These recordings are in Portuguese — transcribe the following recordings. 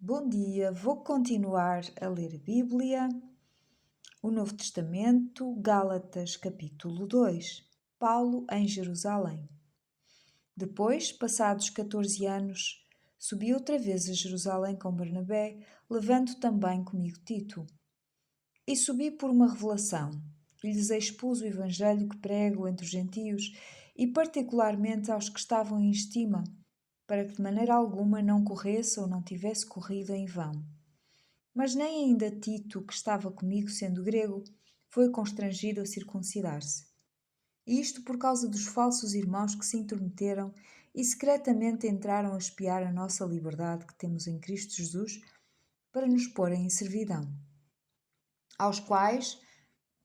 Bom dia, vou continuar a ler a Bíblia, o Novo Testamento, Gálatas capítulo 2, Paulo em Jerusalém. Depois, passados 14 anos, subi outra vez a Jerusalém com Barnabé, levando também comigo Tito. E subi por uma revelação, e lhes expus o evangelho que prego entre os gentios, e particularmente aos que estavam em estima, para que de maneira alguma não corresse ou não tivesse corrido em vão. Mas nem ainda Tito, que estava comigo sendo grego, foi constrangido a circuncidar-se. E isto por causa dos falsos irmãos que se intrometeram e secretamente entraram a espiar a nossa liberdade que temos em Cristo Jesus para nos porem em servidão. Aos quais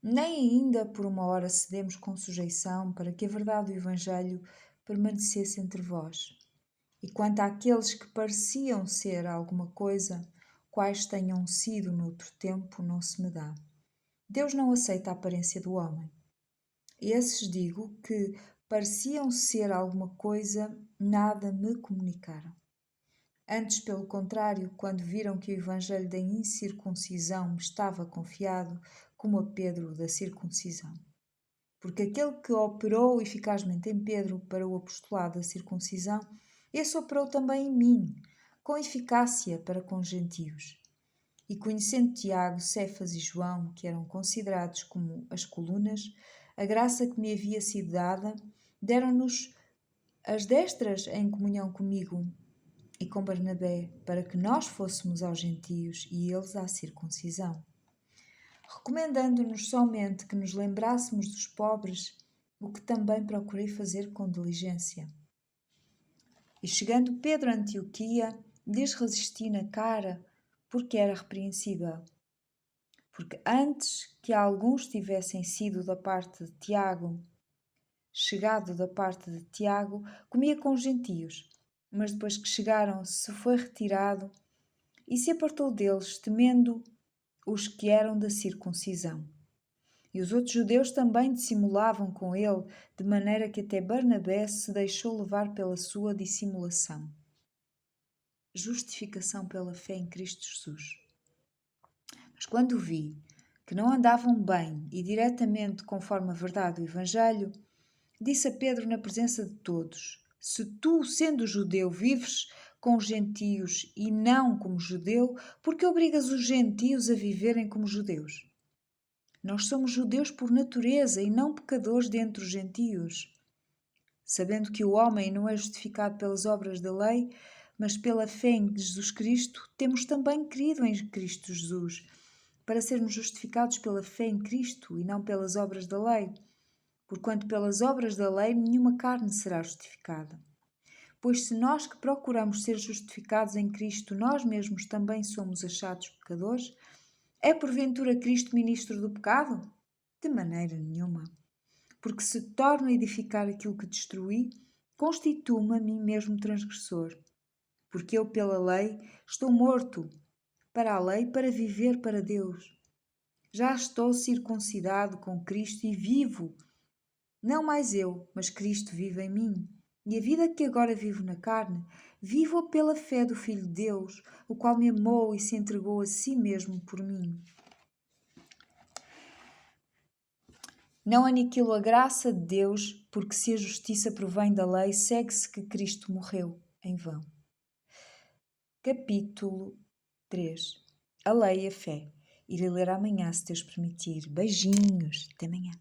nem ainda por uma hora cedemos com sujeição para que a verdade do Evangelho permanecesse entre vós. E quanto àqueles que pareciam ser alguma coisa, quais tenham sido noutro tempo, não se me dá. Deus não aceita a aparência do homem. Esses digo que pareciam ser alguma coisa, nada me comunicaram. Antes, pelo contrário, quando viram que o evangelho da incircuncisão me estava confiado, como a Pedro da circuncisão. Porque aquele que operou eficazmente em Pedro para o apostolado da circuncisão, esse operou também em mim, com eficácia para com os gentios. E conhecendo Tiago, Cefas e João, que eram considerados como as colunas, a graça que me havia sido dada, deram-nos as destras em comunhão comigo e com Barnabé, para que nós fôssemos aos gentios e eles à circuncisão. Recomendando-nos somente que nos lembrássemos dos pobres, o que também procurei fazer com diligência. E chegando Pedro a Antioquia, lhes resisti na cara, porque era repreensível. Porque antes que alguns tivessem sido da parte de Tiago, chegado da parte de Tiago, comia com os gentios, mas depois que chegaram, se foi retirado e se apartou deles, temendo os que eram da circuncisão. E os outros judeus também dissimulavam com ele, de maneira que até Barnabé se deixou levar pela sua dissimulação. Justificação pela fé em Cristo Jesus. Mas quando vi que não andavam bem e diretamente conforme a verdade do Evangelho, disse a Pedro na presença de todos: se tu, sendo judeu, vives com os gentios e não como judeu, por que obrigas os gentios a viverem como judeus? Nós somos judeus por natureza e não pecadores dentre os gentios. Sabendo que o homem não é justificado pelas obras da lei, mas pela fé em Jesus Cristo, temos também crido em Cristo Jesus, para sermos justificados pela fé em Cristo e não pelas obras da lei. Porquanto pelas obras da lei nenhuma carne será justificada. Pois se nós que procuramos ser justificados em Cristo, nós mesmos também somos achados pecadores, é porventura Cristo ministro do pecado? De maneira nenhuma. Porque se torno a edificar aquilo que destruí, constituo-me a mim mesmo transgressor. Porque eu, pela lei, estou morto para a lei, para viver para Deus. Já estou circuncidado com Cristo e vivo. Não mais eu, mas Cristo vive em mim. E a vida que agora vivo na carne, vivo-a pela fé do Filho de Deus, o qual me amou e se entregou a si mesmo por mim. Não aniquilo a graça de Deus, porque se a justiça provém da lei, segue-se que Cristo morreu em vão. Capítulo 3. A lei e a fé. Irei ler amanhã, se Deus permitir. Beijinhos. Até amanhã.